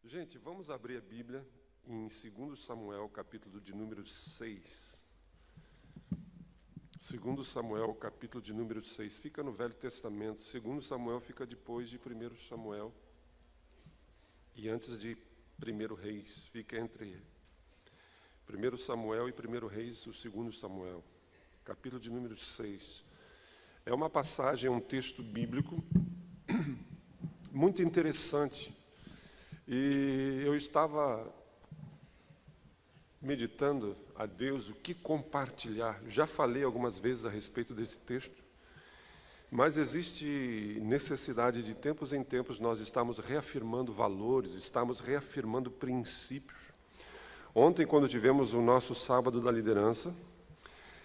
Gente, vamos abrir a Bíblia em 2 Samuel, capítulo de número 6. 2 Samuel, capítulo de número 6. Fica no Velho Testamento. 2 Samuel fica depois de 1 Samuel e antes de 1 Reis. Fica entre 1 Samuel e 1 Reis, o 2 Samuel. Capítulo de número 6. É uma passagem, um texto bíblico muito interessante. E eu estava meditando a Deus o que compartilhar. Já falei algumas vezes a respeito desse texto, mas existe necessidade de tempos em tempos nós estamos reafirmando valores, estamos reafirmando princípios. Ontem, quando tivemos o nosso sábado da liderança,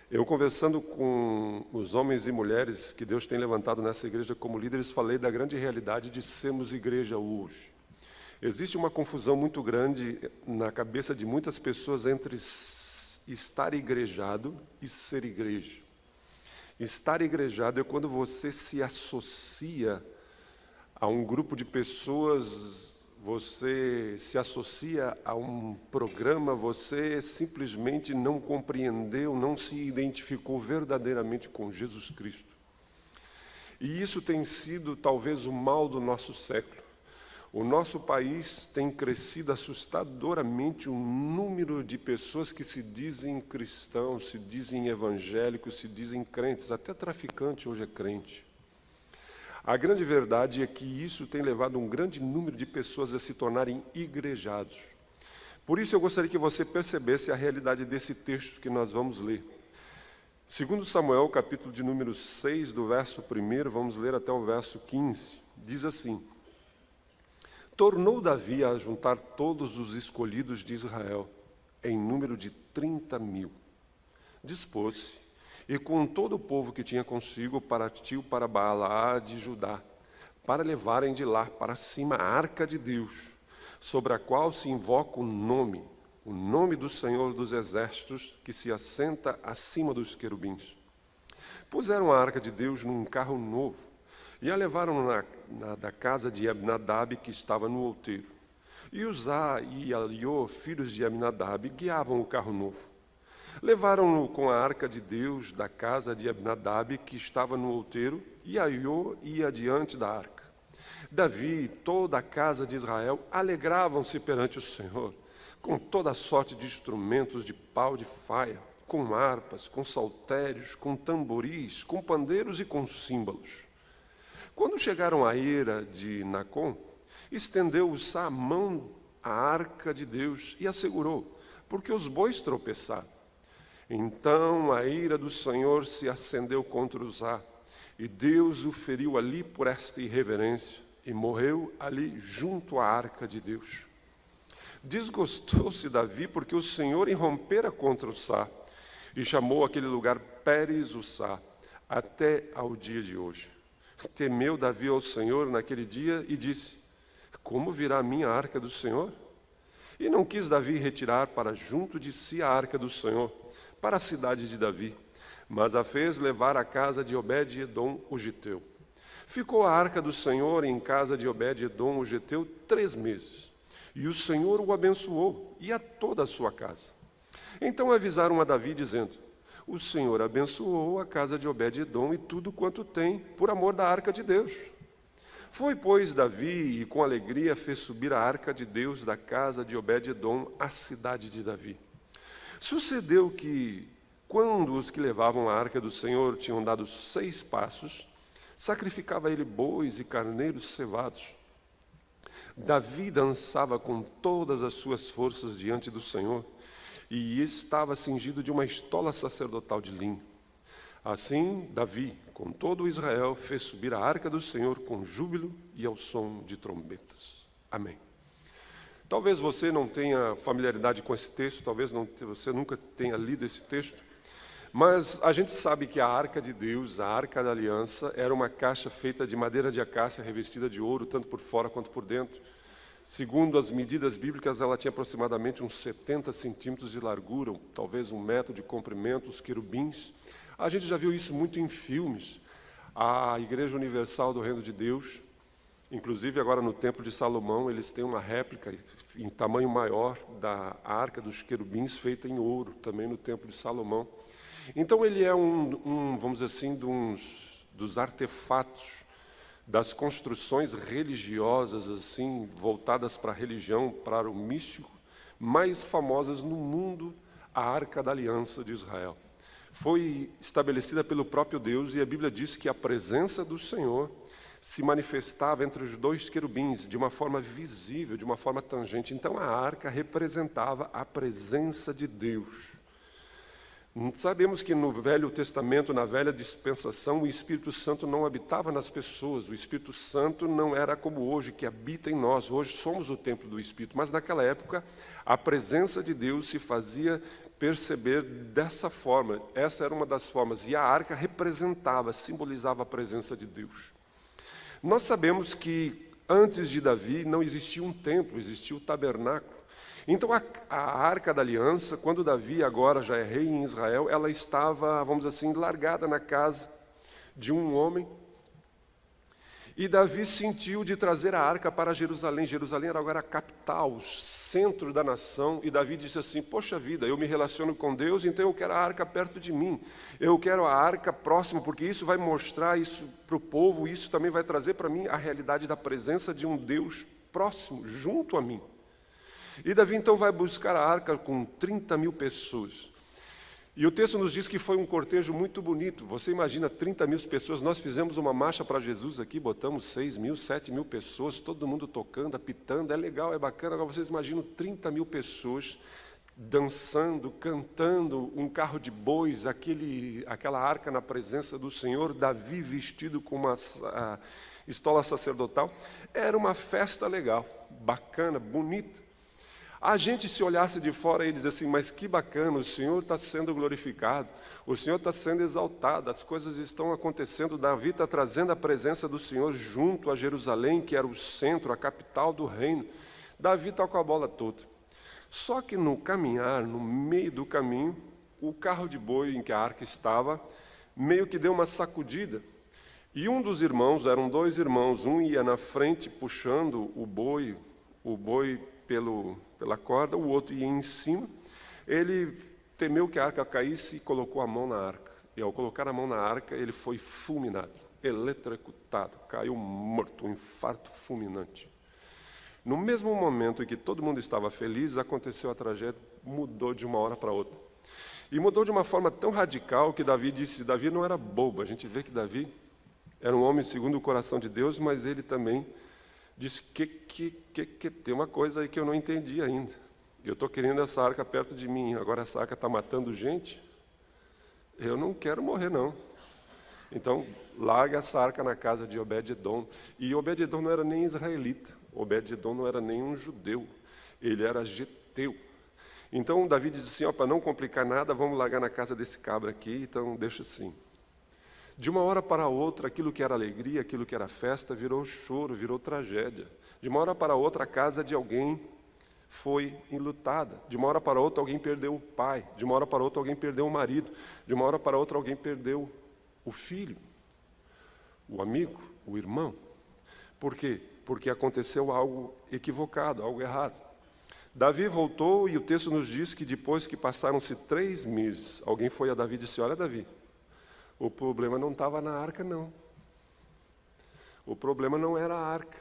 eu conversando com os homens e mulheres que Deus tem levantado nessa igreja como líderes, falei da grande realidade de sermos igreja hoje. Existe uma confusão muito grande na cabeça de muitas pessoas entre estar igrejado e ser igreja. Estar igrejado é quando você se associa a um grupo de pessoas, você se associa a um programa, você simplesmente não compreendeu, não se identificou verdadeiramente com Jesus Cristo. E isso tem sido talvez o mal do nosso século. O nosso país tem crescido assustadoramente o número de pessoas que se dizem cristãos, se dizem evangélicos, se dizem crentes, até traficante hoje é crente. A grande verdade é que isso tem levado um grande número de pessoas a se tornarem igrejados. Por isso eu gostaria que você percebesse a realidade desse texto que nós vamos ler. 2 Samuel, capítulo de número 6, do verso 1, vamos ler até o verso 15, diz assim: Tornou Davi a juntar todos os escolhidos de Israel, em número de 30.000. Dispôs-se, e com todo o povo que tinha consigo, partiu para Baalá de Judá, para levarem de lá para cima a arca de Deus, sobre a qual se invoca o nome do Senhor dos Exércitos, que se assenta acima dos querubins. Puseram a arca de Deus num carro novo, e a levaram da casa de Abinadab, que estava no outeiro. E Uzá e Aiô, filhos de Abinadab, guiavam o carro novo. Levaram-no com a arca de Deus da casa de Abinadab, que estava no outeiro, e Aiô ia diante da arca. Davi e toda a casa de Israel alegravam-se perante o Senhor, com toda a sorte de instrumentos de pau de faia, com harpas, com saltérios, com tamboris, com pandeiros e com símbolos. Quando chegaram à eira de Nacon, estendeu Uzá a mão à arca de Deus e a segurou, porque os bois tropeçaram. Então a ira do Senhor se acendeu contra Uzá, e Deus o feriu ali por esta irreverência, e morreu ali junto à arca de Deus. Desgostou-se Davi, porque o Senhor irrompera contra Uzá, e chamou aquele lugar Pérez-Uzá, até ao dia de hoje. Temeu Davi ao Senhor naquele dia e disse: Como virá a minha arca do Senhor? E não quis Davi retirar para junto de si a arca do Senhor, para a cidade de Davi, mas a fez levar à casa de Obed-edom o Giteu. Ficou a arca do Senhor em casa de Obed-edom o Giteu 3 meses, e o Senhor o abençoou, e a toda a sua casa. Então avisaram a Davi, dizendo: O Senhor abençoou a casa de Obed-edom e tudo quanto tem, por amor da arca de Deus. Foi, pois, Davi, e com alegria fez subir a arca de Deus da casa de Obed-edom à cidade de Davi. Sucedeu que, quando os que levavam a arca do Senhor tinham dado 6 passos, sacrificava ele bois e carneiros cevados. Davi dançava com todas as suas forças diante do Senhor, e estava cingido de uma estola sacerdotal de linho. Assim, Davi, com todo o Israel, fez subir a arca do Senhor com júbilo e ao som de trombetas. Amém. Talvez você não tenha familiaridade com esse texto, talvez você nunca tenha lido esse texto, mas a gente sabe que a arca de Deus, a arca da aliança, era uma caixa feita de madeira de acácia revestida de ouro, tanto por fora quanto por dentro. Segundo as medidas bíblicas, ela tinha aproximadamente uns 70 centímetros de largura, talvez 1 metro de comprimento, os querubins. A gente já viu isso muito em filmes. A Igreja Universal do Reino de Deus Inclusive, agora no Templo de Salomão, eles têm uma réplica em tamanho maior da Arca dos Querubins, feita em ouro, também no Templo de Salomão. Então, ele é vamos dizer assim, dos artefatos, das construções religiosas, assim, voltadas para a religião, para o místico, mais famosas no mundo, a Arca da Aliança de Israel. Foi estabelecida pelo próprio Deus, e a Bíblia diz que a presença do Senhor se manifestava entre os dois querubins, de uma forma visível, de uma forma tangente. Então, a arca representava a presença de Deus. Sabemos que no Velho Testamento, na velha dispensação, o Espírito Santo não habitava nas pessoas. O Espírito Santo não era como hoje, que habita em nós. Hoje somos o templo do Espírito. Mas naquela época, a presença de Deus se fazia perceber dessa forma. Essa era uma das formas. E a arca representava, simbolizava a presença de Deus. Nós sabemos que antes de Davi não existia um templo, existia o tabernáculo. Então a Arca da Aliança, quando Davi agora já é rei em Israel, ela estava, vamos dizer assim, largada na casa de um homem. E Davi sentiu de trazer a arca para Jerusalém. Jerusalém era agora a capital, o centro da nação. E Davi disse assim, poxa vida, eu me relaciono com Deus, então eu quero a arca perto de mim. Eu quero a arca próxima, porque isso vai mostrar isso para o povo. Isso também vai trazer para mim a realidade da presença de um Deus próximo, junto a mim. E Davi então vai buscar a arca com 30 mil pessoas. E o texto nos diz que foi um cortejo muito bonito. Você imagina 30 mil pessoas, nós fizemos uma marcha para Jesus aqui, botamos 6 mil, 7 mil pessoas, todo mundo tocando, apitando, é legal, é bacana. Agora vocês imaginam 30 mil pessoas dançando, cantando, um carro de bois, aquela arca na presença do Senhor, Davi vestido com uma estola sacerdotal. Era uma festa legal, bacana, bonita. A gente, se olhasse de fora e dizer assim, mas que bacana, o Senhor está sendo glorificado, o Senhor está sendo exaltado, as coisas estão acontecendo, Davi está trazendo a presença do Senhor junto a Jerusalém, que era o centro, a capital do reino. Davi está com a bola toda. Só que no caminhar, no meio do caminho, o carro de boi em que a arca estava, meio que deu uma sacudida. E um dos irmãos, eram dois irmãos, um ia na frente puxando o boi pela corda, o outro ia em cima. Ele temeu que a arca caísse e colocou a mão na arca. E ao colocar a mão na arca, ele foi fulminado, eletrocutado, caiu morto, um infarto fulminante. No mesmo momento em que todo mundo estava feliz, aconteceu a tragédia, mudou de uma hora para outra. E mudou de uma forma tão radical que Davi disse, Davi não era bobo. A gente vê que Davi era um homem segundo o coração de Deus, mas ele também disse que tem uma coisa aí que eu não entendi ainda. Eu estou querendo essa arca perto de mim, agora essa arca está matando gente. Eu não quero morrer, não. Então, larga essa arca na casa de Obed-edom. E Obed-edom não era nem israelita. Obed-edom não era nem um judeu. Ele era geteu. Então, Davi diz assim, para não complicar nada, vamos largar na casa desse cabra aqui, então deixa assim. De uma hora para outra, aquilo que era alegria, aquilo que era festa, virou choro, virou tragédia. De uma hora para outra, a casa de alguém foi enlutada. De uma hora para outra, alguém perdeu o pai. De uma hora para outra, alguém perdeu o marido. De uma hora para outra, alguém perdeu o filho, o amigo, o irmão. Por quê? Porque aconteceu algo equivocado, algo errado. Davi voltou e o texto nos diz que depois que passaram-se 3 meses, alguém foi a Davi e disse, olha Davi, o problema não estava na arca, não. O problema não era a arca.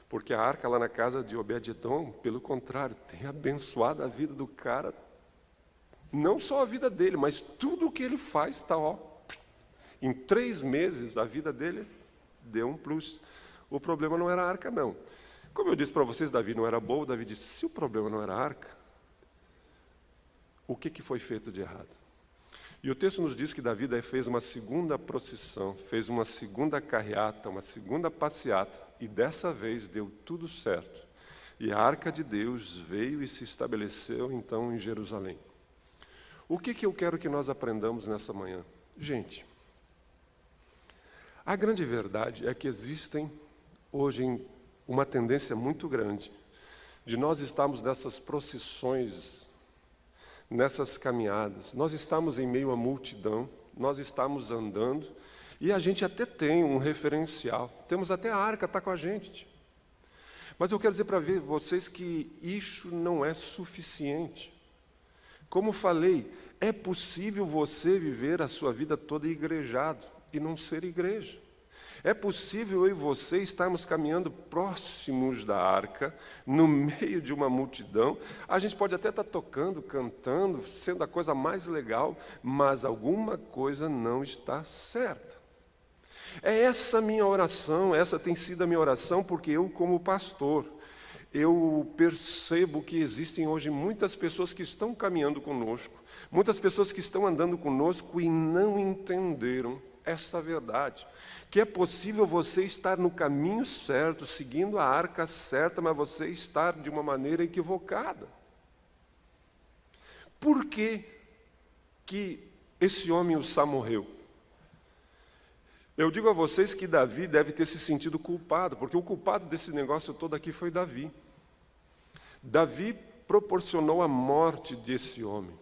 Porque a arca lá na casa de Obed-edom, pelo contrário, tem abençoado a vida do cara. Não só a vida dele, mas tudo o que ele faz está, em 3 meses, a vida dele deu um plus. O problema não era a arca, não. Como eu disse para vocês, Davi não era bobo. Davi disse, se o problema não era a arca, o que foi feito de errado? E o texto nos diz que Davi fez uma segunda procissão, fez uma segunda carreata, uma segunda passeata, e dessa vez deu tudo certo. E a arca de Deus veio e se estabeleceu então em Jerusalém. O que eu quero que nós aprendamos nessa manhã? Gente, a grande verdade é que existem hoje uma tendência muito grande de nós estarmos nessas procissões, nessas caminhadas, nós estamos em meio à multidão, nós estamos andando, E a gente até tem um referencial. Temos até a arca, está com a gente. Mas eu quero dizer para vocês que isso não é suficiente. Como falei, é possível você viver a sua vida toda igrejado e não ser igreja. É possível eu e você estarmos caminhando próximos da arca, no meio de uma multidão. A gente pode até estar tocando, cantando, sendo a coisa mais legal, mas alguma coisa não está certa. É essa minha oração, essa tem sido a minha oração, porque eu, como pastor, eu percebo que existem hoje muitas pessoas que estão caminhando conosco, muitas pessoas que estão andando conosco e não entenderam essa verdade, que é possível você estar no caminho certo, seguindo a arca certa, mas você estar de uma maneira equivocada. Por que esse homem, Ussá, morreu? Eu digo a vocês que Davi deve ter se sentido culpado, porque o culpado desse negócio todo aqui foi Davi. Davi proporcionou a morte desse homem.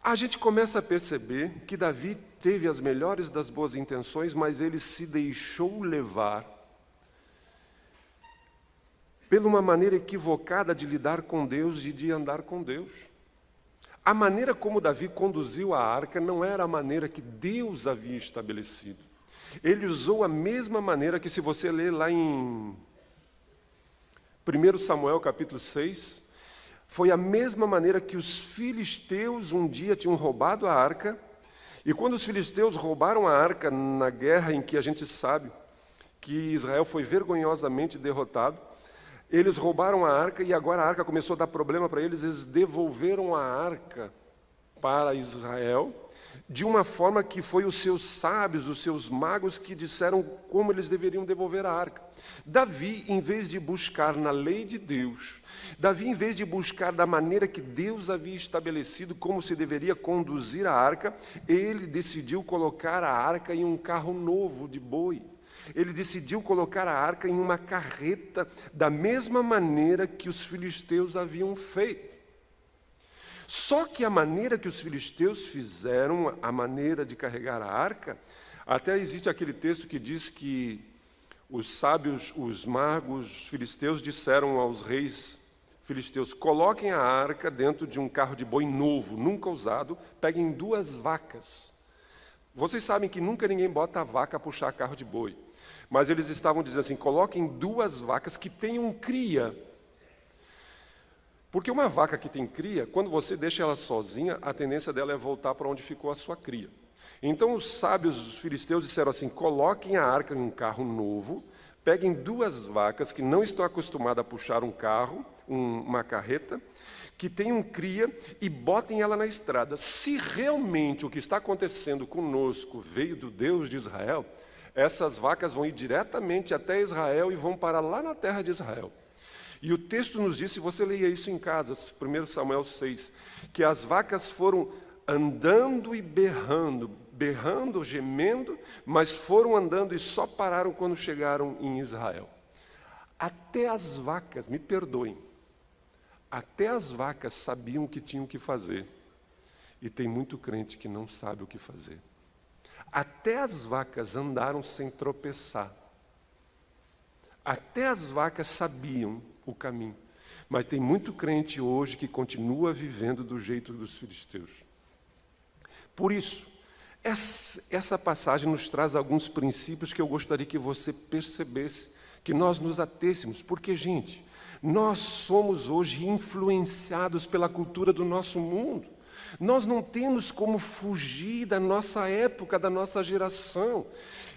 A gente começa a perceber que Davi teve as melhores das boas intenções, mas ele se deixou levar pela uma maneira equivocada de lidar com Deus e de andar com Deus. A maneira como Davi conduziu a arca não era a maneira que Deus havia estabelecido. Ele usou a mesma maneira que, se você ler lá em 1 Samuel capítulo 6, foi a mesma maneira que os filisteus um dia tinham roubado a arca, e quando os filisteus roubaram a arca na guerra em que a gente sabe que Israel foi vergonhosamente derrotado, eles roubaram a arca e agora a arca começou a dar problema para eles, eles devolveram a arca para Israel, de uma forma que foi os seus sábios, os seus magos que disseram como eles deveriam devolver a arca. Davi, em vez de buscar na lei de Deus, Davi, em vez de buscar da maneira que Deus havia estabelecido como se deveria conduzir a arca, ele decidiu colocar a arca em um carro novo de boi. Ele decidiu colocar a arca em uma carreta, da mesma maneira que os filisteus haviam feito. Só que a maneira que os filisteus fizeram, a maneira de carregar a arca, até existe aquele texto que diz que os sábios, os magos, os filisteus disseram aos reis filisteus: coloquem a arca dentro de um carro de boi novo, nunca usado, peguem 2 vacas. Vocês sabem que nunca ninguém bota a vaca a puxar carro de boi. Mas eles estavam dizendo assim: coloquem 2 vacas que tenham cria. Porque uma vaca que tem cria, quando você deixa ela sozinha, a tendência dela é voltar para onde ficou a sua cria. Então os sábios, os filisteus, disseram assim: coloquem a arca em um carro novo, peguem 2 vacas que não estão acostumadas a puxar um carro, uma carreta, que tenham cria, e botem ela na estrada. Se realmente o que está acontecendo conosco veio do Deus de Israel, essas vacas vão ir diretamente até Israel e vão parar lá na terra de Israel. E o texto nos diz, se você leia isso em casa, 1 Samuel 6, que as vacas foram andando e berrando, gemendo, mas foram andando e só pararam quando chegaram em Israel. Até as vacas, me perdoem, até as vacas sabiam o que tinham que fazer. E tem muito crente que não sabe o que fazer. Até as vacas andaram sem tropeçar. Até as vacas sabiam o caminho. Mas tem muito crente hoje que continua vivendo do jeito dos filisteus. Por isso, essa passagem nos traz alguns princípios que eu gostaria que você percebesse, que nós nos atêssemos. Porque, gente, nós somos hoje influenciados pela cultura do nosso mundo. Nós não temos como fugir da nossa época, da nossa geração.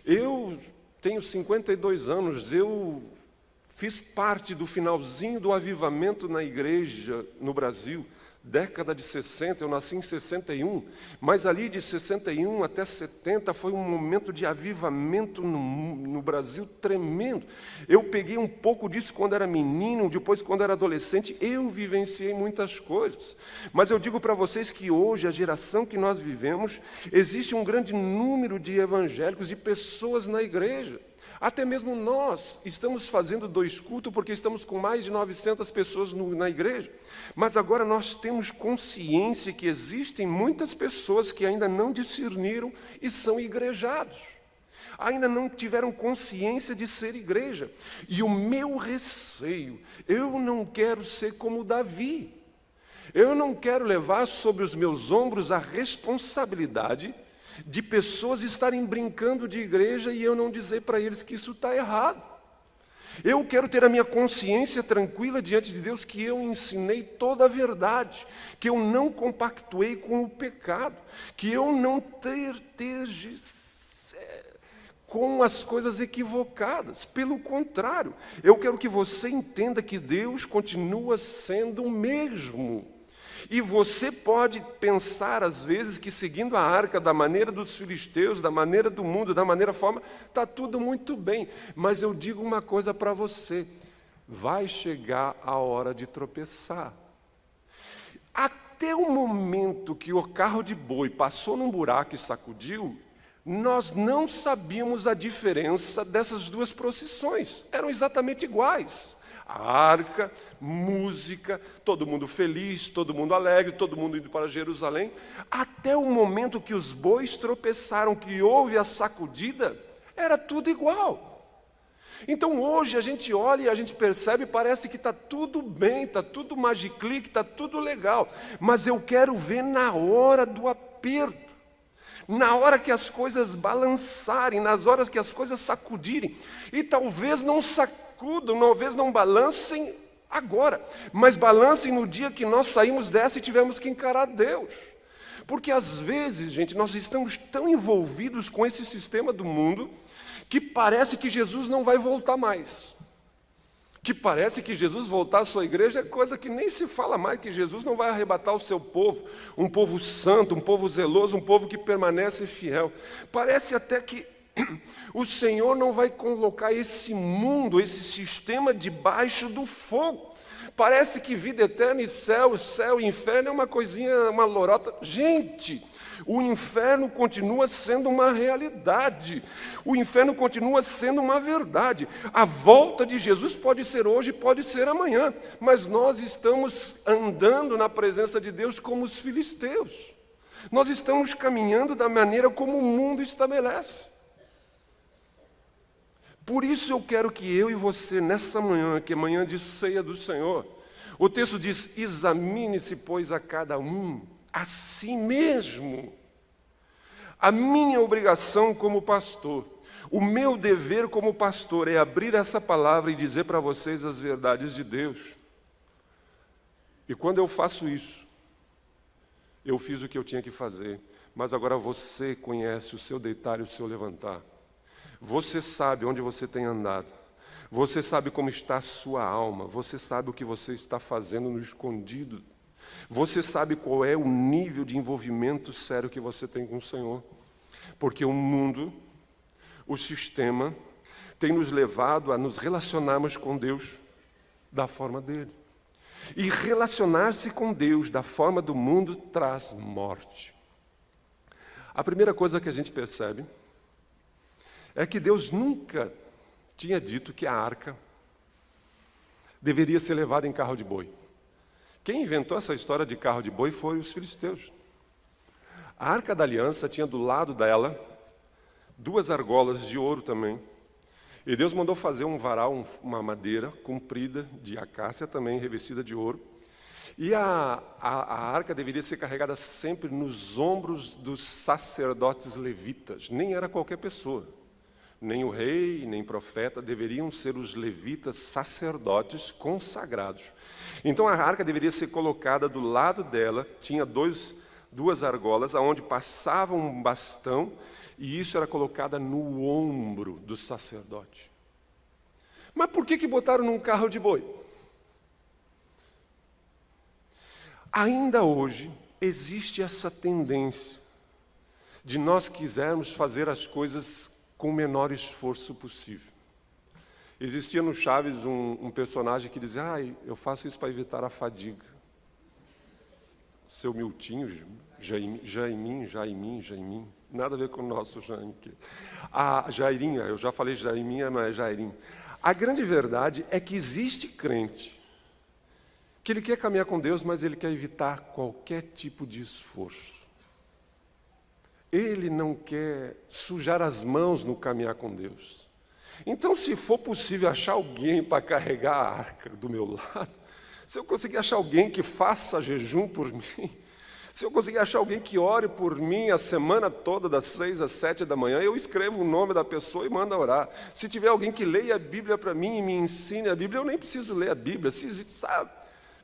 Eu tenho 52 anos, eu fiz parte do finalzinho do avivamento na igreja no Brasil, década de 60, eu nasci em 61, mas ali de 61 até 70 foi um momento de avivamento no Brasil tremendo. Eu peguei um pouco disso quando era menino, depois quando era adolescente, eu vivenciei muitas coisas. Mas eu digo para vocês que hoje, a geração que nós vivemos, existe um grande número de evangélicos, de pessoas na igreja. Até mesmo nós estamos fazendo 2 cultos porque estamos com mais de 900 pessoas na igreja. Mas agora nós temos consciência que existem muitas pessoas que ainda não discerniram e são igrejados. Ainda não tiveram consciência de ser igreja. E o meu receio, eu não quero ser como Davi. Eu não quero levar sobre os meus ombros a responsabilidade de pessoas estarem brincando de igreja e eu não dizer para eles que isso está errado. Eu quero ter a minha consciência tranquila diante de Deus que eu ensinei toda a verdade, que eu não compactuei com o pecado, que eu não tertege com as coisas equivocadas. Pelo contrário, eu quero que você entenda que Deus continua sendo o mesmo. E você pode pensar, às vezes, que seguindo a arca da maneira dos filisteus, da maneira do mundo, da maneira forma, está tudo muito bem. Mas eu digo uma coisa para você, vai chegar a hora de tropeçar. Até o momento que o carro de boi passou num buraco e sacudiu, nós não sabíamos a diferença dessas 2 procissões, eram exatamente iguais. A arca, música, todo mundo feliz, todo mundo alegre, todo mundo indo para Jerusalém, até o momento que os bois tropeçaram, que houve a sacudida, era tudo igual. Então hoje a gente olha e a gente percebe, parece que está tudo bem, está tudo magiclique, está tudo legal, mas eu quero ver na hora do aperto, na hora que as coisas balançarem, nas horas que as coisas sacudirem, e talvez não sacudam, talvez não balancem agora, mas balancem no dia que nós saímos dessa e tivemos que encarar Deus. Porque às vezes, gente, nós estamos tão envolvidos com esse sistema do mundo, que parece que Jesus não vai voltar mais. Que parece que Jesus voltar à sua igreja é coisa que nem se fala mais, que Jesus não vai arrebatar o seu povo, um povo santo, um povo zeloso, um povo que permanece fiel. Parece até que o Senhor não vai colocar esse mundo, esse sistema debaixo do fogo. Parece que vida eterna e céu e inferno é uma coisinha, uma lorota. Gente, o inferno continua sendo uma realidade. O inferno continua sendo uma verdade. A volta de Jesus pode ser hoje, pode ser amanhã. Mas nós estamos andando na presença de Deus como os filisteus. Nós estamos caminhando da maneira como o mundo estabelece. Por isso eu quero que eu e você, nessa manhã, que é manhã de ceia do Senhor, o texto diz, examine-se, pois, a cada um a si mesmo. A minha obrigação como pastor, o meu dever como pastor é abrir essa palavra e dizer para vocês as verdades de Deus. E quando eu faço isso, eu fiz o que eu tinha que fazer, mas agora você conhece o seu deitar e o seu levantar. Você sabe onde você tem andado. Você sabe como está a sua alma. Você sabe o que você está fazendo no escondido. Você sabe qual é o nível de envolvimento sério que você tem com o Senhor. Porque o mundo, o sistema, tem nos levado a nos relacionarmos com Deus da forma dele. E relacionar-se com Deus da forma do mundo traz morte. A primeira coisa que a gente percebe é que Deus nunca tinha dito que a arca deveria ser levada em carro de boi. Quem inventou essa história de carro de boi foi os filisteus. A arca da aliança tinha do lado dela 2 argolas de ouro também. E Deus mandou fazer um varal, uma madeira comprida de acácia também, revestida de ouro. E a arca deveria ser carregada sempre nos ombros dos sacerdotes levitas. Nem era qualquer pessoa. Nem o rei, nem profeta, deveriam ser os levitas sacerdotes consagrados. Então a arca deveria ser colocada do lado dela, tinha 2 argolas, aonde passava um bastão, e isso era colocada no ombro do sacerdote. Mas por que botaram num carro de boi? Ainda hoje existe essa tendência de nós quisermos fazer as coisas com o menor esforço possível. Existia no Chaves um personagem que dizia, eu faço isso para evitar a fadiga. Seu Miltinho, Jaiminho, Nada a ver com o nosso Jaime. A Jairinha, eu já falei Jaiminha, mas é Jairinho. A grande verdade é que existe crente que ele quer caminhar com Deus, mas ele quer evitar qualquer tipo de esforço. Ele não quer sujar as mãos no caminhar com Deus. Então, se for possível achar alguém para carregar a arca do meu lado, se eu conseguir achar alguém que faça jejum por mim, se eu conseguir achar alguém que ore por mim a semana toda, das 6 às 7 da manhã, eu escrevo o nome da pessoa e mando orar. Se tiver alguém que leia a Bíblia para mim e me ensine a Bíblia, eu nem preciso ler a Bíblia, sabe?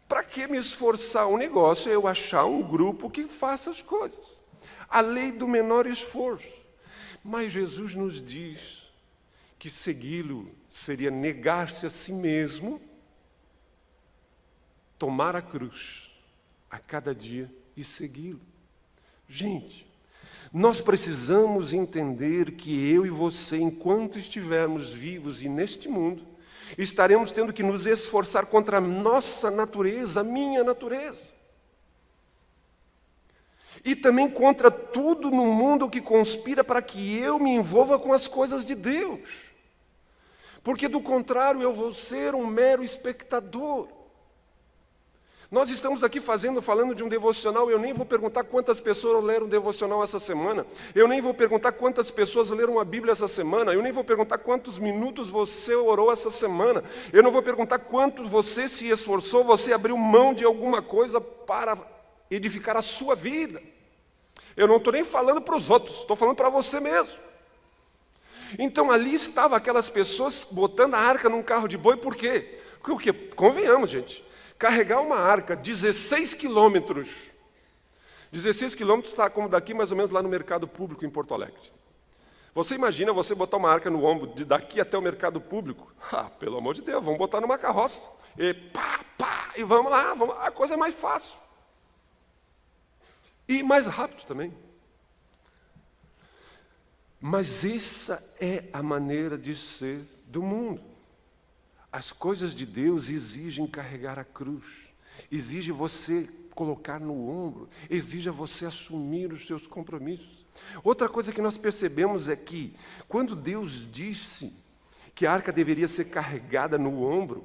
Para que me esforçar? O negócio é eu achar um grupo que faça as coisas. A lei do menor esforço. Mas Jesus nos diz que segui-lo seria negar-se a si mesmo, tomar a cruz a cada dia e segui-lo. Gente, nós precisamos entender que eu e você, enquanto estivermos vivos e neste mundo, estaremos tendo que nos esforçar contra a nossa natureza, a minha natureza. E também contra tudo no mundo que conspira para que eu me envolva com as coisas de Deus. Porque, do contrário, eu vou ser um mero espectador. Nós estamos aqui falando de um devocional, eu nem vou perguntar quantas pessoas leram um devocional essa semana, eu nem vou perguntar quantas pessoas leram a Bíblia essa semana, eu nem vou perguntar quantos minutos você orou essa semana, eu não vou perguntar quanto você se esforçou, você abriu mão de alguma coisa para edificar a sua vida. Eu não estou nem falando para os outros, estou falando para você mesmo. Então ali estavam aquelas pessoas botando a arca num carro de boi, por quê? Porque, convenhamos, gente, carregar uma arca 16 quilômetros. 16 quilômetros está como daqui mais ou menos lá no mercado público em Porto Alegre. Você imagina você botar uma arca no ombro de daqui até o mercado público? Ah, pelo amor de Deus, vamos botar numa carroça. E e vamos lá, a coisa é mais fácil. E mais rápido também. Mas essa é a maneira de ser do mundo. As coisas de Deus exigem carregar a cruz, exige você colocar no ombro, exige você assumir os seus compromissos. Outra coisa que nós percebemos é que, quando Deus disse que a arca deveria ser carregada no ombro,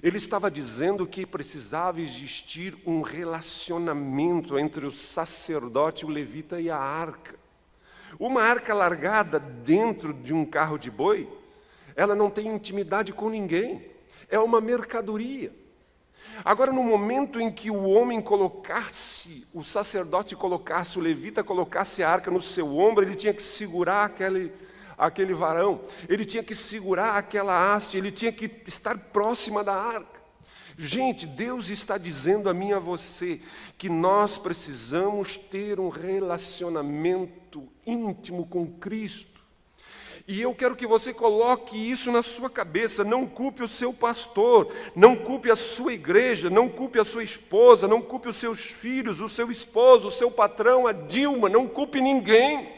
Ele estava dizendo que precisava existir um relacionamento entre o sacerdote, o levita e a arca. Uma arca largada dentro de um carro de boi, ela não tem intimidade com ninguém, é uma mercadoria. Agora, no momento em que o homem colocasse, o sacerdote colocasse, o levita colocasse a arca no seu ombro, ele tinha que segurar aquele varão, ele tinha que segurar aquela haste, ele tinha que estar próxima da arca. Gente, Deus está dizendo a mim e a você que nós precisamos ter um relacionamento íntimo com Cristo. E eu quero que você coloque isso na sua cabeça. Não culpe o seu pastor, não culpe a sua igreja, não culpe a sua esposa, não culpe os seus filhos, o seu esposo, o seu patrão, a Dilma, não culpe ninguém.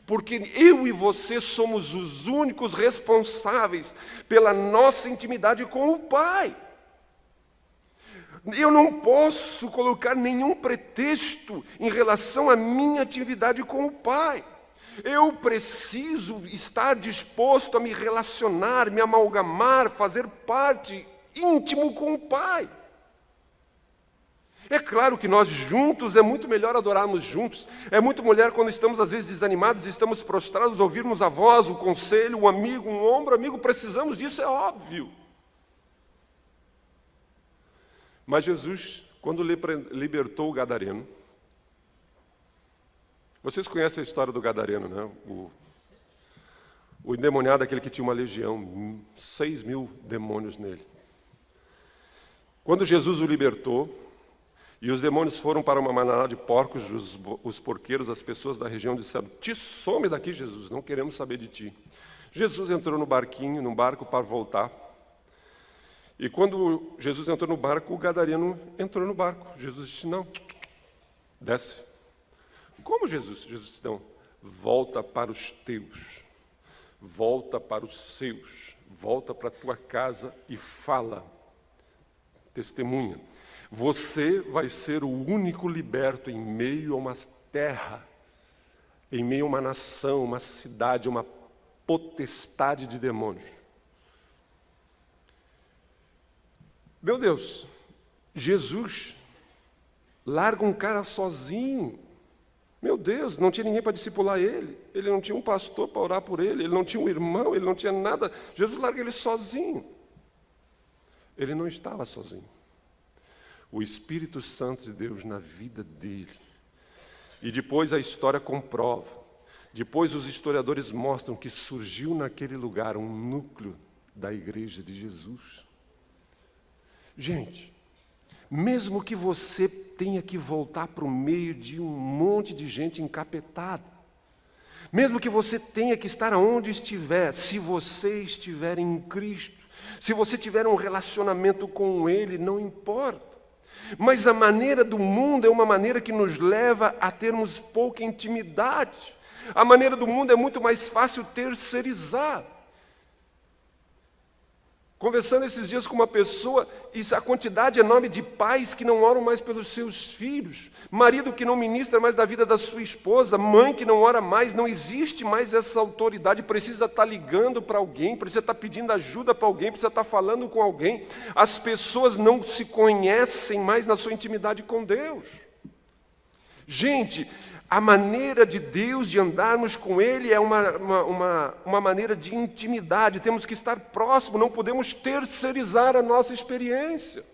Porque eu e você somos os únicos responsáveis pela nossa intimidade com o Pai. Eu não posso colocar nenhum pretexto em relação à minha atividade com o Pai. Eu preciso estar disposto a me relacionar, me amalgamar, fazer parte íntimo com o Pai. É claro que nós juntos, é muito melhor adorarmos juntos, é muito melhor quando estamos às vezes desanimados, estamos prostrados, ouvirmos a voz, o conselho, um amigo, um ombro amigo, precisamos disso, é óbvio. Mas Jesus, quando libertou o gadareno, vocês conhecem a história do gadareno, né? O endemoniado é aquele que tinha uma legião, 6.000 demônios nele. Quando Jesus o libertou, e os demônios foram para uma manada de porcos, os porqueiros, as pessoas da região disseram: "Te some daqui, Jesus, não queremos saber de ti." Jesus entrou no barco para voltar. E quando Jesus entrou no barco, o gadareno entrou no barco. Jesus disse: "Não, desce." "Como, Jesus?" Jesus disse: "Não, volta para os teus, volta para os seus, volta para a tua casa e fala, testemunha. Você vai ser o único liberto em meio a uma terra em meio a uma nação, uma cidade, uma potestade de demônios. Meu Deus, Jesus larga um cara sozinho. Meu Deus, não tinha ninguém para discipular ele. Ele não tinha um pastor para orar por ele. Ele não tinha um irmão, ele não tinha nada. Jesus larga ele sozinho. Ele não estava sozinho. O Espírito Santo de Deus na vida dele. E depois a história comprova. Depois os historiadores mostram que surgiu naquele lugar um núcleo da igreja de Jesus. Gente, mesmo que você tenha que voltar para o meio de um monte de gente encapetada, mesmo que você tenha que estar onde estiver, se você estiver em Cristo, se você tiver um relacionamento com Ele, não importa. Mas a maneira do mundo é uma maneira que nos leva a termos pouca intimidade. A maneira do mundo é muito mais fácil terceirizar. Conversando esses dias com uma pessoa, a quantidade enorme de pais que não oram mais pelos seus filhos, marido que não ministra mais da vida da sua esposa, mãe que não ora mais, não existe mais essa autoridade, precisa estar ligando para alguém, precisa estar pedindo ajuda para alguém, precisa estar falando com alguém. As pessoas não se conhecem mais na sua intimidade com Deus. Gente, a maneira de Deus de andarmos com Ele é uma maneira de intimidade. Temos que estar próximo, não podemos terceirizar a nossa experiência.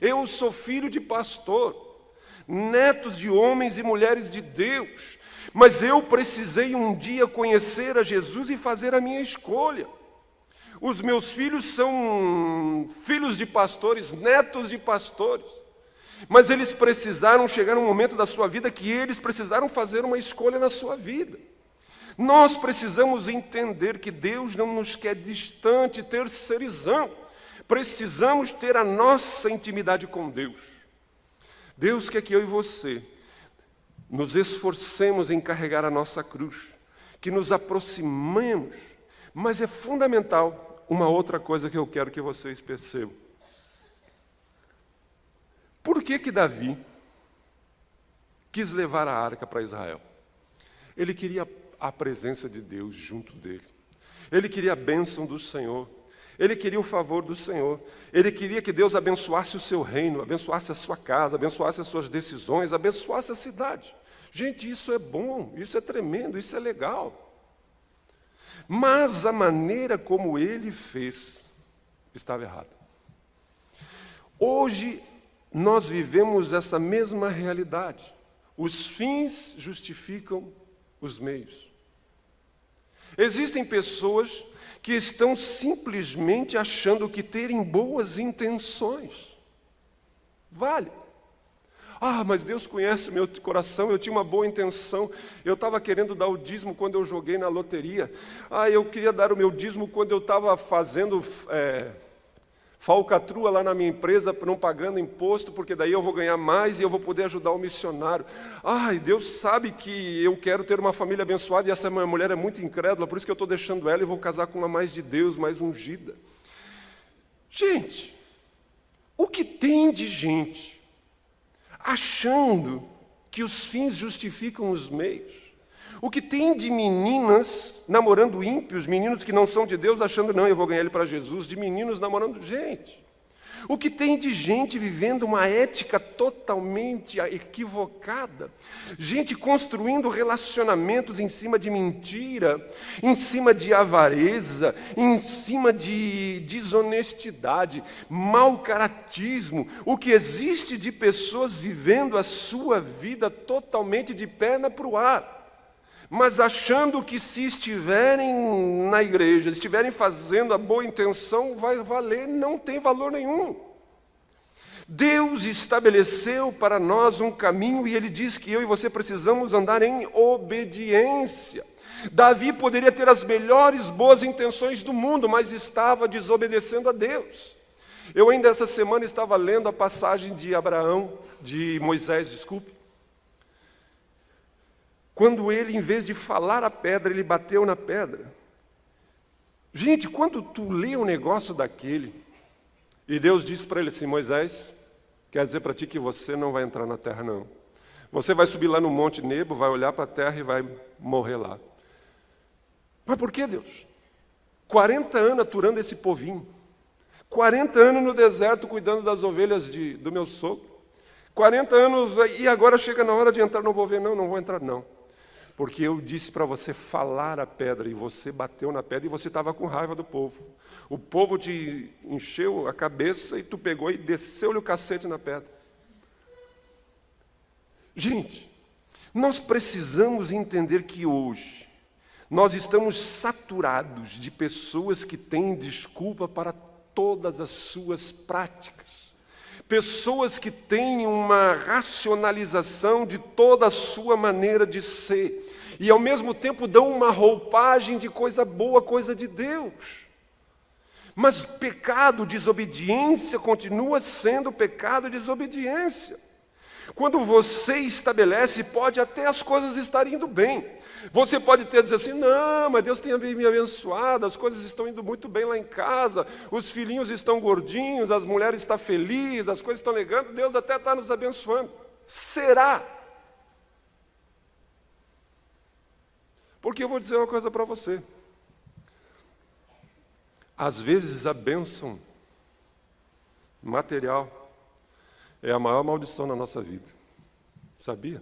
Eu sou filho de pastor, netos de homens e mulheres de Deus, mas eu precisei um dia conhecer a Jesus e fazer a minha escolha. Os meus filhos são filhos de pastores, netos de pastores. Mas eles precisaram chegar num momento da sua vida que eles precisaram fazer uma escolha na sua vida. Nós precisamos entender que Deus não nos quer distante, terceirizando. Precisamos ter a nossa intimidade com Deus. Deus quer que eu e você nos esforcemos em carregar a nossa cruz, que nos aproximemos. Mas é fundamental uma outra coisa que eu quero que vocês percebam. Por que Davi quis levar a arca para Israel? Ele queria a presença de Deus junto dele. Ele queria a bênção do Senhor. Ele queria o favor do Senhor. Ele queria que Deus abençoasse o seu reino, abençoasse a sua casa, abençoasse as suas decisões, abençoasse a cidade. Gente, isso é bom, isso é tremendo, isso é legal. Mas a maneira como ele fez estava errada. Hoje, nós vivemos essa mesma realidade. Os fins justificam os meios. Existem pessoas que estão simplesmente achando que terem boas intenções vale. Mas Deus conhece meu coração, eu tinha uma boa intenção, eu estava querendo dar o dízimo quando eu joguei na loteria. Eu queria dar o meu dízimo quando eu estava fazendo falcatrua lá na minha empresa, não pagando imposto, porque daí eu vou ganhar mais e eu vou poder ajudar o missionário. Deus sabe que eu quero ter uma família abençoada e essa minha mulher é muito incrédula, por isso que eu estou deixando ela e vou casar com uma mais de Deus, mais ungida. Gente, o que tem de gente achando que os fins justificam os meios? O que tem de meninas namorando ímpios, meninos que não são de Deus, achando, não, eu vou ganhar ele para Jesus, de meninos namorando gente. O que tem de gente vivendo uma ética totalmente equivocada, gente construindo relacionamentos em cima de mentira, em cima de avareza, em cima de desonestidade, mau caratismo, o que existe de pessoas vivendo a sua vida totalmente de perna para o ar. Mas achando que se estiverem na igreja, estiverem fazendo a boa intenção, vai valer, não tem valor nenhum. Deus estabeleceu para nós um caminho e Ele diz que eu e você precisamos andar em obediência. Davi poderia ter as melhores boas intenções do mundo, mas estava desobedecendo a Deus. Eu ainda essa semana estava lendo a passagem de Moisés, quando ele, em vez de falar a pedra, ele bateu na pedra. Gente, quando tu lê um negócio daquele, e Deus disse para ele assim, Moisés, quer dizer para ti que você não vai entrar na terra, não. Você vai subir lá no Monte Nebo, vai olhar para a terra e vai morrer lá. Mas por que, Deus? 40 anos aturando esse povinho. 40 anos no deserto cuidando das ovelhas do meu sogro. 40 anos, e agora chega na hora de entrar, não vou ver, não vou entrar não. Porque eu disse para você falar a pedra, e você bateu na pedra, e você estava com raiva do povo. O povo te encheu a cabeça, e tu pegou e desceu-lhe o cacete na pedra. Gente, nós precisamos entender que hoje, nós estamos saturados de pessoas que têm desculpa para todas as suas práticas. Pessoas que têm uma racionalização de toda a sua maneira de ser. E ao mesmo tempo dão uma roupagem de coisa boa, coisa de Deus. Mas pecado, desobediência, continua sendo pecado, desobediência. Quando você estabelece, pode até as coisas estarem indo bem. Você pode até dizer assim, não, mas Deus tem me abençoado, as coisas estão indo muito bem lá em casa, os filhinhos estão gordinhos, as mulheres estão felizes, as coisas estão legando, Deus até está nos abençoando. Será? Porque eu vou dizer uma coisa para você. Às vezes a bênção material é a maior maldição na nossa vida. Sabia?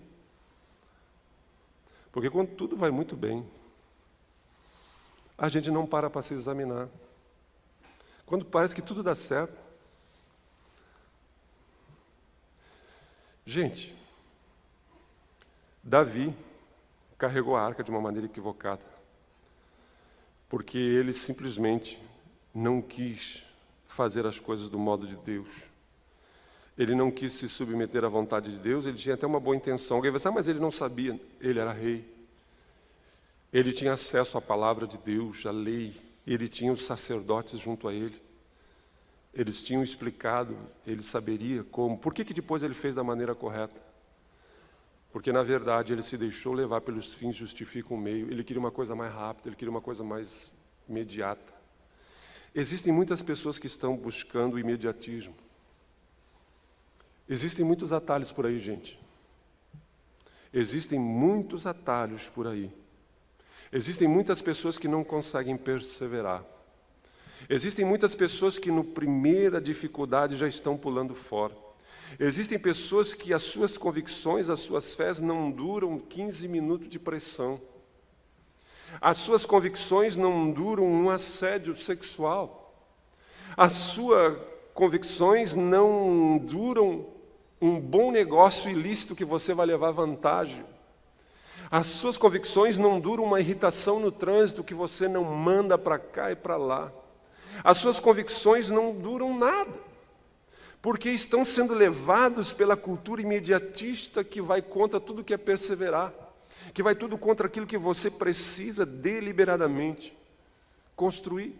Porque quando tudo vai muito bem, a gente não para se examinar. Quando parece que tudo dá certo. Gente, Davi carregou a arca de uma maneira equivocada. Porque ele simplesmente não quis fazer as coisas do modo de Deus. Ele não quis se submeter à vontade de Deus, ele tinha até uma boa intenção. Alguém vai dizer, mas ele não sabia, ele era rei. Ele tinha acesso à palavra de Deus, à lei, ele tinha os sacerdotes junto a ele. Eles tinham explicado, ele saberia como. Por que depois ele fez da maneira correta? Porque, na verdade, ele se deixou levar pelos fins, justifica o meio. Ele queria uma coisa mais rápida, ele queria uma coisa mais imediata. Existem muitas pessoas que estão buscando o imediatismo. Existem muitos atalhos por aí, gente. Existem muitos atalhos por aí. Existem muitas pessoas que não conseguem perseverar. Existem muitas pessoas que, no primeira dificuldade, já estão pulando fora. Existem pessoas que as suas convicções, as suas fés não duram 15 minutos de pressão. As suas convicções não duram um assédio sexual. As suas convicções não duram um bom negócio ilícito que você vai levar vantagem. As suas convicções não duram uma irritação no trânsito que você não manda para cá e para lá. As suas convicções não duram nada, porque estão sendo levados pela cultura imediatista que vai contra tudo que é perseverar, que vai tudo contra aquilo que você precisa deliberadamente construir.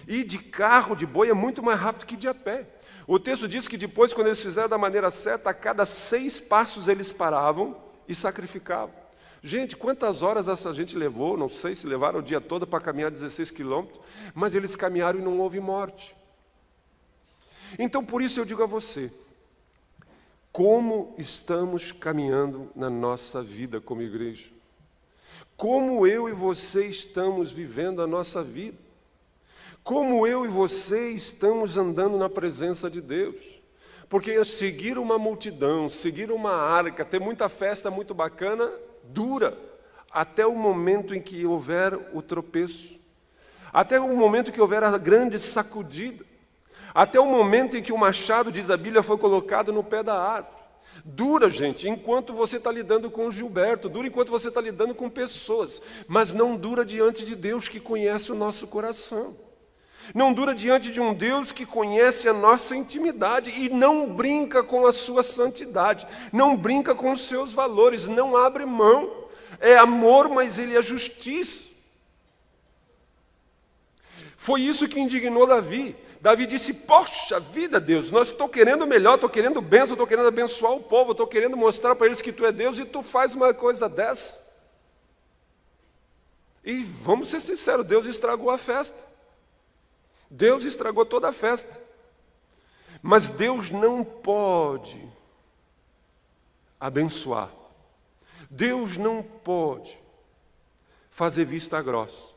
E de carro, de boi, é muito mais rápido que de a pé. O texto diz que depois, quando eles fizeram da maneira certa, a cada 6 passos eles paravam e sacrificavam. Gente, quantas horas essa gente levou? Não sei se levaram o dia todo para caminhar 16 quilômetros, mas eles caminharam e não houve morte. Então, por isso eu digo a você, como estamos caminhando na nossa vida como igreja? Como eu e você estamos vivendo a nossa vida? Como eu e você estamos andando na presença de Deus? Porque seguir uma multidão, seguir uma arca, ter muita festa muito bacana, dura até o momento em que houver o tropeço, até o momento que houver a grande sacudida, até o momento em que o machado, diz a Bíblia, foi colocado no pé da árvore. Dura, gente, enquanto você está lidando com o Gilberto, dura enquanto você está lidando com pessoas, mas não dura diante de Deus que conhece o nosso coração. Não dura diante de um Deus que conhece a nossa intimidade e não brinca com a sua santidade, não brinca com os seus valores, não abre mão. É amor, mas ele é justiça. Foi isso que indignou Davi. Davi disse, poxa vida, Deus, nós estou querendo melhor, estou querendo bênção, estou querendo abençoar o povo, estou querendo mostrar para eles que tu é Deus e tu faz uma coisa dessa. E vamos ser sinceros, Deus estragou a festa. Deus estragou toda a festa. Mas Deus não pode abençoar Deus não pode fazer vista grossa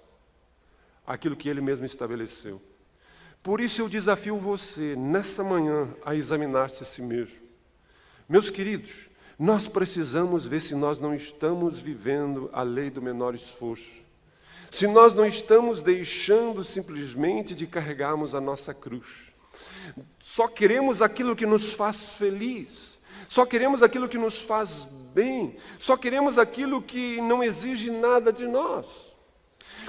àquilo que Ele mesmo estabeleceu. Por isso eu desafio você, nessa manhã, a examinar-se a si mesmo. Meus queridos, nós precisamos ver se nós não estamos vivendo a lei do menor esforço. Se nós não estamos deixando simplesmente de carregarmos a nossa cruz. Só queremos aquilo que nos faz feliz. Só queremos aquilo que nos faz bem. Só queremos aquilo que não exige nada de nós.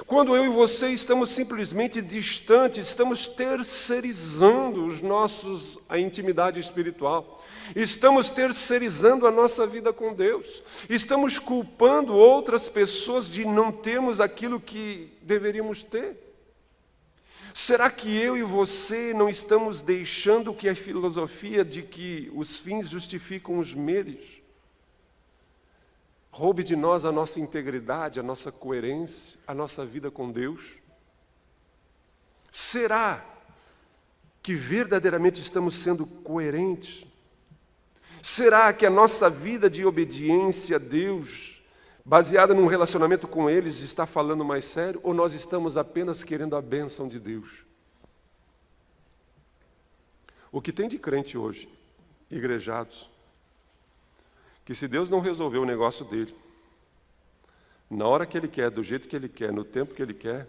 Quando eu e você estamos simplesmente distantes, estamos terceirizando a intimidade espiritual. Estamos terceirizando a nossa vida com Deus. Estamos culpando outras pessoas de não termos aquilo que deveríamos ter. Será que eu e você não estamos deixando que a filosofia de que os fins justificam os meios roube de nós a nossa integridade, a nossa coerência, a nossa vida com Deus? Será que verdadeiramente estamos sendo coerentes? Será que a nossa vida de obediência a Deus, baseada num relacionamento com eles, está falando mais sério? Ou nós estamos apenas querendo a bênção de Deus? O que tem de crente hoje, igrejados, que se Deus não resolver o negócio dele, na hora que Ele quer, do jeito que Ele quer, no tempo que Ele quer,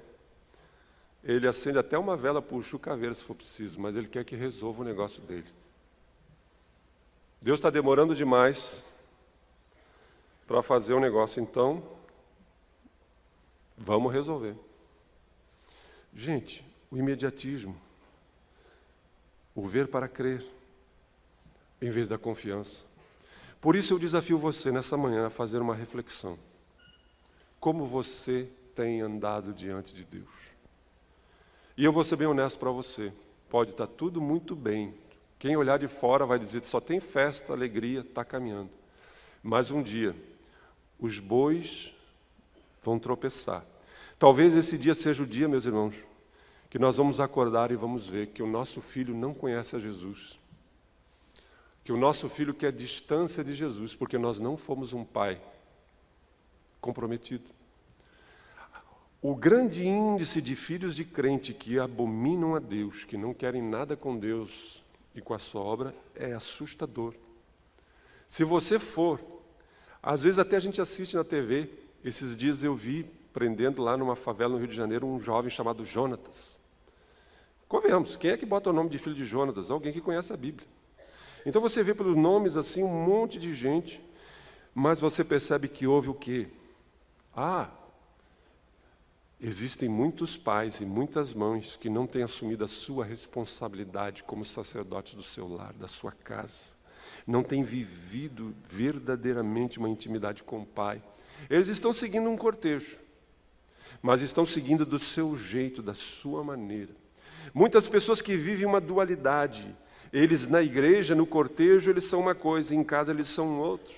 Ele acende até uma vela para o chucaveiro se for preciso, mas Ele quer que resolva o negócio dele. Deus está demorando demais para fazer o negócio, então vamos resolver. Gente, o imediatismo, o ver para crer, em vez da confiança. Por isso eu desafio você nessa manhã a fazer uma reflexão. Como você tem andado diante de Deus? E eu vou ser bem honesto para você. Pode estar tudo muito bem. Quem olhar de fora vai dizer que só tem festa, alegria, está caminhando. Mas um dia, os bois vão tropeçar. Talvez esse dia seja o dia, meus irmãos, que nós vamos acordar e vamos ver que o nosso filho não conhece a Jesus. Que o nosso filho quer distância de Jesus, porque nós não fomos um pai comprometido. O grande índice de filhos de crente que abominam a Deus, que não querem nada com Deus e com a sua obra, é assustador. Se você for, às vezes até a gente assiste na TV, esses dias eu vi, prendendo lá numa favela no Rio de Janeiro, um jovem chamado Jonatas. Convenhamos, quem é que bota o nome de filho de Jonatas? Alguém que conhece a Bíblia. Então você vê pelos nomes assim um monte de gente, mas você percebe que houve o quê? Existem muitos pais e muitas mães que não têm assumido a sua responsabilidade como sacerdotes do seu lar, da sua casa. Não têm vivido verdadeiramente uma intimidade com o Pai. Eles estão seguindo um cortejo, mas estão seguindo do seu jeito, da sua maneira. Muitas pessoas que vivem uma dualidade. Eles na igreja, no cortejo, eles são uma coisa, em casa eles são outra.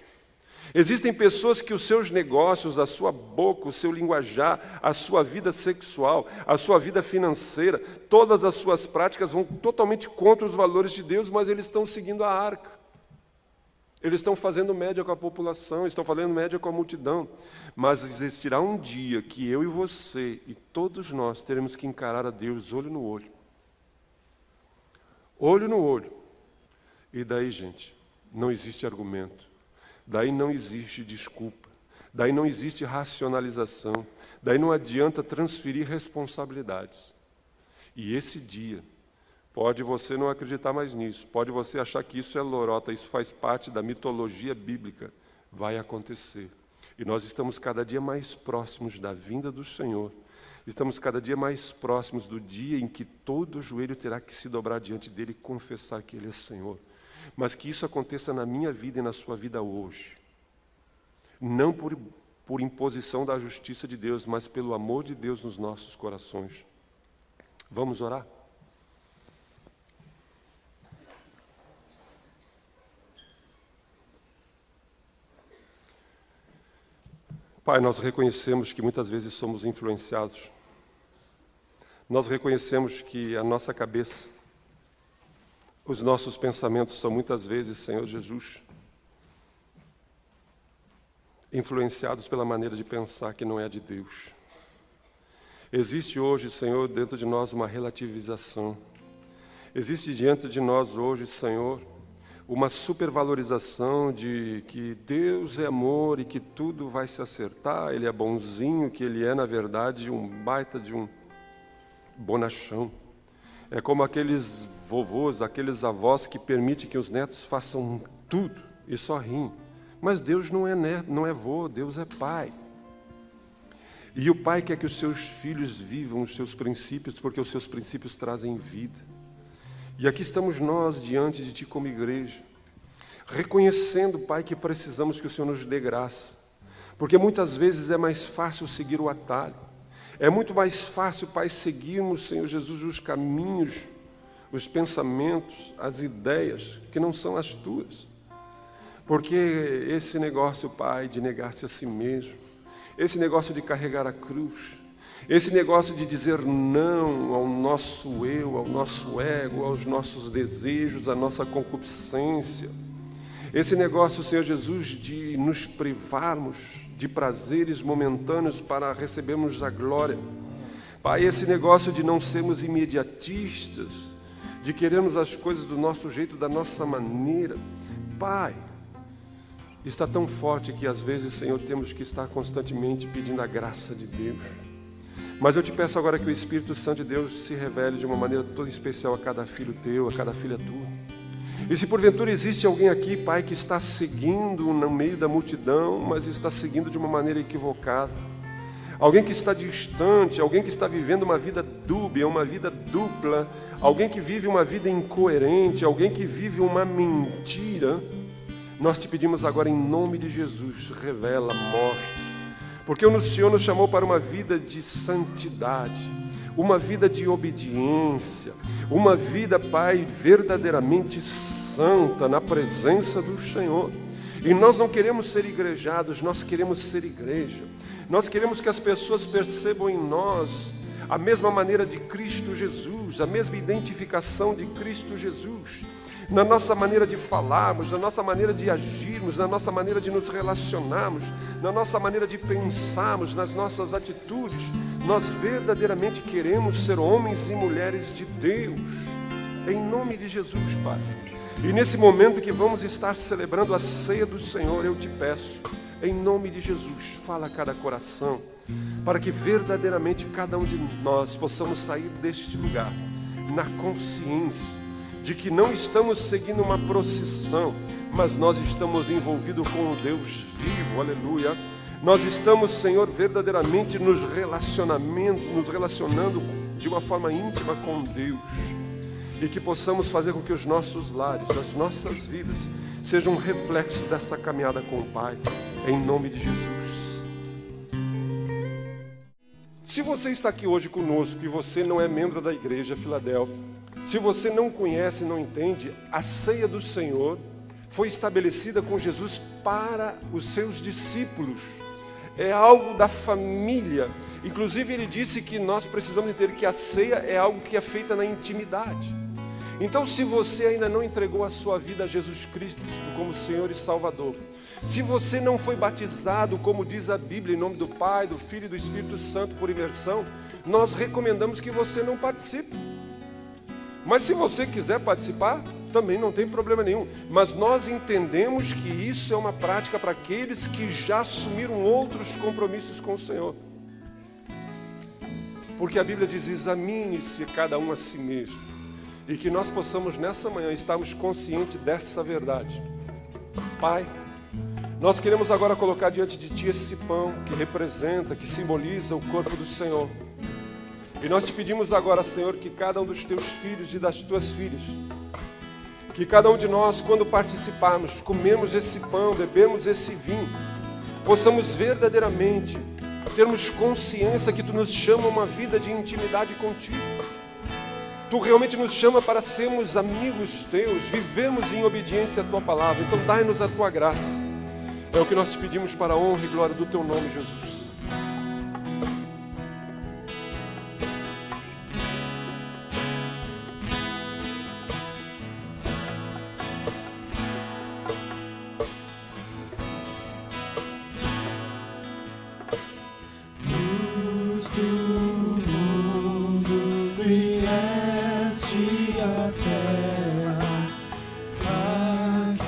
Existem pessoas que os seus negócios, a sua boca, o seu linguajar, a sua vida sexual, a sua vida financeira, todas as suas práticas vão totalmente contra os valores de Deus, mas eles estão seguindo a arca. Eles estão fazendo média com a população, estão fazendo média com a multidão. Mas existirá um dia que eu e você e todos nós teremos que encarar a Deus olho no olho. Olho no olho. E daí, gente, não existe argumento. Daí não existe desculpa. Daí não existe racionalização. Daí não adianta transferir responsabilidades. E esse dia, pode você não acreditar mais nisso, pode você achar que isso é lorota, isso faz parte da mitologia bíblica, vai acontecer. E nós estamos cada dia mais próximos da vinda do Senhor. Estamos cada dia mais próximos do dia em que todo joelho terá que se dobrar diante dele e confessar que Ele é Senhor. Mas que isso aconteça na minha vida e na sua vida hoje. Não por imposição da justiça de Deus, mas pelo amor de Deus nos nossos corações. Vamos orar? Pai, nós reconhecemos que muitas vezes somos influenciados. Nós reconhecemos que a nossa cabeça, os nossos pensamentos são muitas vezes, Senhor Jesus, influenciados pela maneira de pensar que não é de Deus. Existe hoje, Senhor, dentro de nós uma relativização. Existe diante de nós hoje, Senhor, uma supervalorização de que Deus é amor e que tudo vai se acertar, Ele é bonzinho, que Ele é, na verdade, um baita de um bonachão. É como aqueles vovôs, aqueles avós que permitem que os netos façam tudo e só riem. Mas Deus não é neto, não é vô, Deus é pai. E o pai quer que os seus filhos vivam os seus princípios, porque os seus princípios trazem vida. E aqui estamos nós diante de Ti como igreja, reconhecendo, Pai, que precisamos que o Senhor nos dê graça. Porque muitas vezes é mais fácil seguir o atalho. É muito mais fácil, Pai, seguirmos, Senhor Jesus, os caminhos, os pensamentos, as ideias que não são as Tuas. Porque esse negócio, Pai, de negar-se a si mesmo, esse negócio de carregar a cruz, esse negócio de dizer não ao nosso eu, ao nosso ego, aos nossos desejos, à nossa concupiscência, esse negócio, Senhor Jesus, de nos privarmos de prazeres momentâneos para recebermos a glória. Pai, esse negócio de não sermos imediatistas, de querermos as coisas do nosso jeito, da nossa maneira. Pai, está tão forte que às vezes, Senhor, temos que estar constantemente pedindo a graça de Deus. Mas eu te peço agora que o Espírito Santo de Deus se revele de uma maneira toda especial a cada filho teu, a cada filha tua. E se porventura existe alguém aqui, Pai, que está seguindo no meio da multidão, mas está seguindo de uma maneira equivocada, alguém que está distante, alguém que está vivendo uma vida dúbia, uma vida dupla, alguém que vive uma vida incoerente, alguém que vive uma mentira, nós te pedimos agora em nome de Jesus, revela, mostra. Porque o Senhor nos chamou para uma vida de santidade, uma vida de obediência, uma vida, Pai, verdadeiramente santa na presença do Senhor. E nós não queremos ser igrejados, nós queremos ser igreja. Nós queremos que as pessoas percebam em nós a mesma maneira de Cristo Jesus, a mesma identificação de Cristo Jesus, na nossa maneira de falarmos, na nossa maneira de agirmos, na nossa maneira de nos relacionarmos, na nossa maneira de pensarmos, nas nossas atitudes. Nós verdadeiramente queremos ser homens e mulheres de Deus, em nome de Jesus, Pai. E nesse momento que vamos estar celebrando a ceia do Senhor, eu te peço, em nome de Jesus, fala a cada coração, para que verdadeiramente cada um de nós possamos sair deste lugar na consciência de que não estamos seguindo uma procissão, mas nós estamos envolvidos com o Deus vivo, aleluia. Nós estamos, Senhor, verdadeiramente nos relacionando de uma forma íntima com Deus, e que possamos fazer com que os nossos lares, as nossas vidas, sejam um reflexo dessa caminhada com o Pai, em nome de Jesus. Se você está aqui hoje conosco e você não é membro da Igreja Filadélfia, se você não conhece, não entende, a ceia do Senhor foi estabelecida com Jesus para os seus discípulos. É algo da família. Inclusive ele disse que nós precisamos entender que a ceia é algo que é feita na intimidade. Então, se você ainda não entregou a sua vida a Jesus Cristo como Senhor e Salvador, se você não foi batizado, como diz a Bíblia, em nome do Pai, do Filho e do Espírito Santo por imersão, nós recomendamos que você não participe. Mas se você quiser participar, também não tem problema nenhum. Mas nós entendemos que isso é uma prática para aqueles que já assumiram outros compromissos com o Senhor. Porque a Bíblia diz, examine-se cada um a si mesmo. E que nós possamos nessa manhã estarmos conscientes dessa verdade. Pai, nós queremos agora colocar diante de Ti esse pão que representa, que simboliza o corpo do Senhor. E nós te pedimos agora, Senhor, que cada um dos Teus filhos e das Tuas filhas, que cada um de nós, quando participarmos, comemos esse pão, bebemos esse vinho, possamos verdadeiramente termos consciência que Tu nos chama a uma vida de intimidade contigo. Tu realmente nos chama para sermos amigos Teus, vivemos em obediência à Tua palavra. Então dai-nos a Tua graça. É o que nós te pedimos para a honra e glória do Teu nome, Jesus.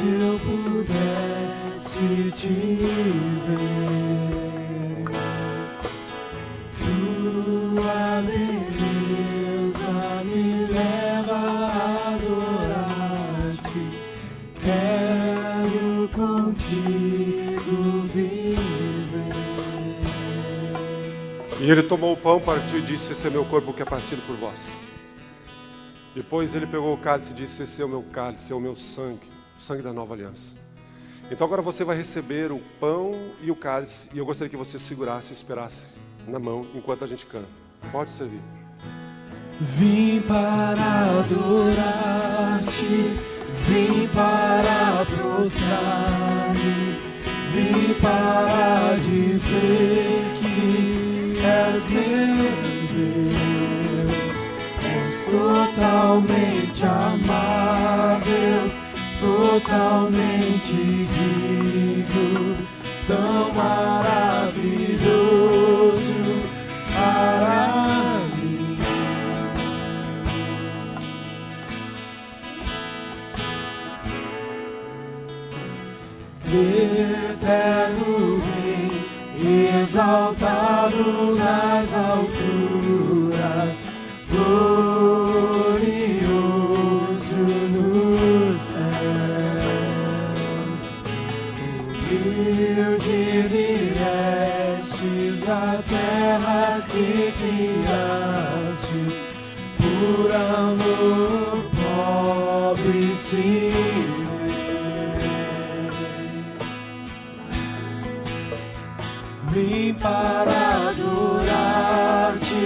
se eu pudesse te ver, tua beleza me leva a adorar-te. Quero contigo viver. E ele tomou o pão, partiu e disse: esse é meu corpo que é partido por vós. Depois ele pegou o cálice e disse: esse é o meu cálice, é o meu sangue, o sangue da nova aliança. Então agora você vai receber o pão e o cálice, e eu gostaria que você segurasse e esperasse na mão enquanto a gente canta. Pode servir. Vim para adorar-te, vim para prostrar-me, vim para dizer que és meu Deus. És totalmente amável, totalmente digno, tão maravilhoso para mim. Eterno Rei, exaltado nas alturas, glorioso no céu. Humilde viestes à terra que criaste, por amor pobre se vim para adorar-te,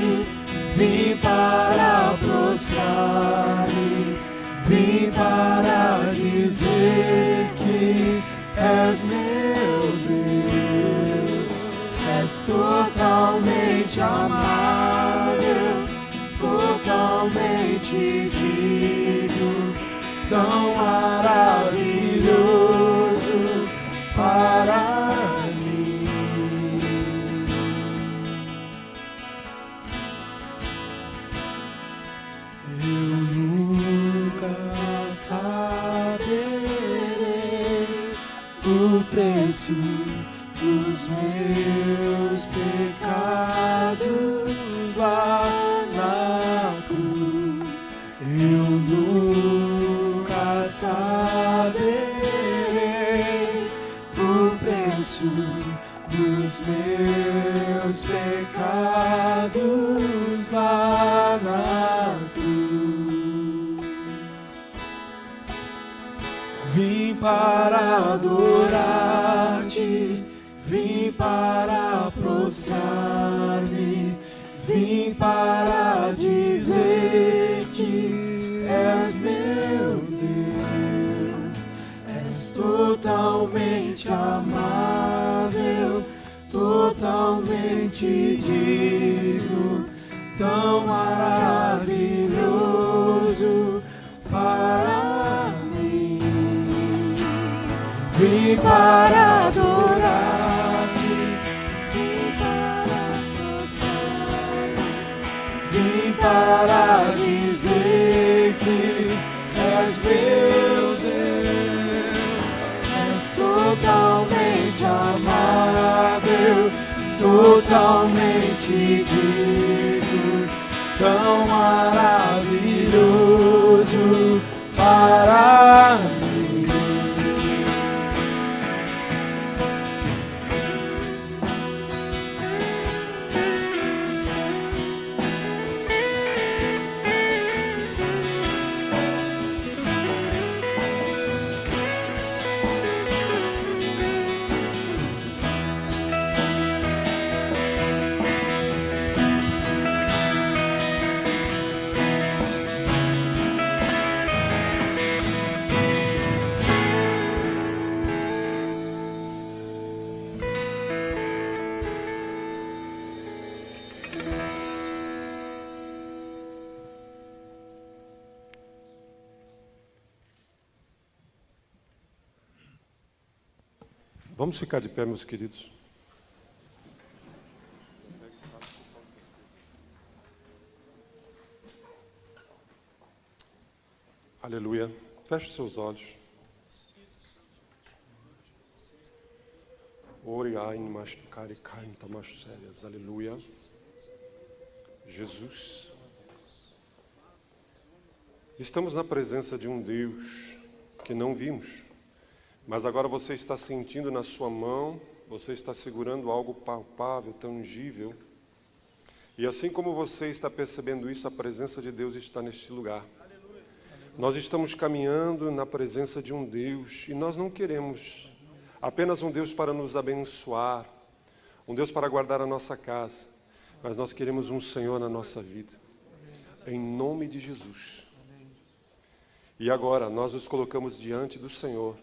vim para prostrar-me, vim para dizer que és meu Deus. És totalmente amável, totalmente digno, tão maravilhoso para preço dos meus pecados lá na cruz. Eu nunca saberei o preço dos meus pecados lá na cruz. Vim para adorar-te, vim para prostrar-me, vim para dizer-te, és meu Deus. És totalmente amável, totalmente digno, tão maravilhoso para mim. Vim para adorar-te, vim para prostrar-me, vim para dizer que és meu Deus. És totalmente amável, totalmente digno, tão maravilhoso para mim. Vamos ficar de pé, meus queridos. Aleluia. Feche seus olhos. Aleluia. Jesus. Estamos na presença de um Deus que não vimos, mas agora você está sentindo na sua mão, você está segurando algo palpável, tangível. E assim como você está percebendo isso, a presença de Deus está neste lugar. Nós estamos caminhando na presença de um Deus e nós não queremos apenas um Deus para nos abençoar, um Deus para guardar a nossa casa, mas nós queremos um Senhor na nossa vida, em nome de Jesus. E agora nós nos colocamos diante do Senhor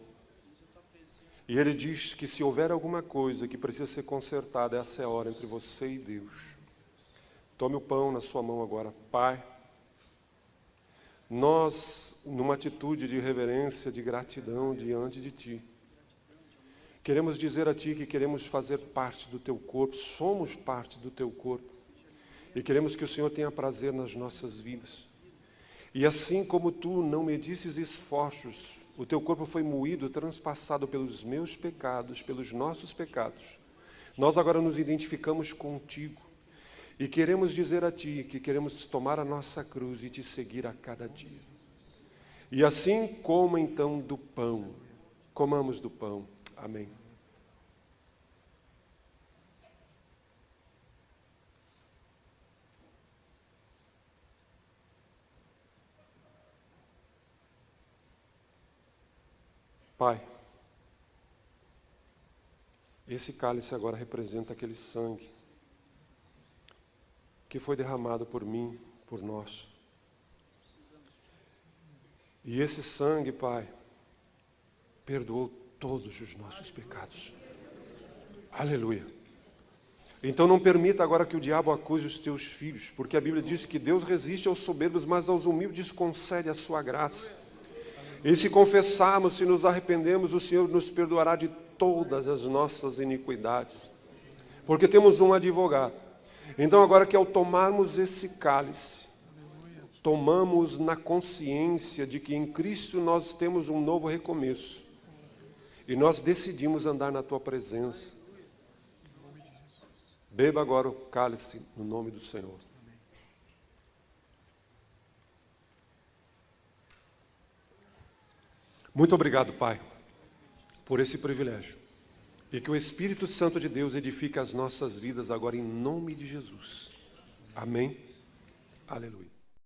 e Ele diz que se houver alguma coisa que precisa ser consertada, essa é a hora entre você e Deus. Tome o pão na sua mão agora. Pai, nós, numa atitude de reverência, de gratidão diante de Ti, queremos dizer a Ti que queremos fazer parte do Teu corpo, somos parte do Teu corpo, e queremos que o Senhor tenha prazer nas nossas vidas. E assim como Tu não medisses esforços, o Teu corpo foi moído, transpassado pelos meus pecados, pelos nossos pecados, nós agora nos identificamos contigo, e queremos dizer a Ti que queremos tomar a nossa cruz e Te seguir a cada dia. E assim coma então do pão. Comamos do pão. Amém. Pai, esse cálice agora representa aquele sangue que foi derramado por mim, por nós. E esse sangue, Pai, perdoou todos os nossos pecados. Aleluia. Então não permita agora que o diabo acuse os teus filhos, porque a Bíblia diz que Deus resiste aos soberbos, mas aos humildes concede a sua graça. E se confessarmos, se nos arrependemos, o Senhor nos perdoará de todas as nossas iniquidades, porque temos um advogado. Então agora que ao tomarmos esse cálice, tomamos na consciência de que em Cristo nós temos um novo recomeço. E nós decidimos andar na Tua presença. Beba agora o cálice no nome do Senhor. Muito obrigado, Pai, por esse privilégio. E que o Espírito Santo de Deus edifique as nossas vidas agora em nome de Jesus. Amém. Aleluia.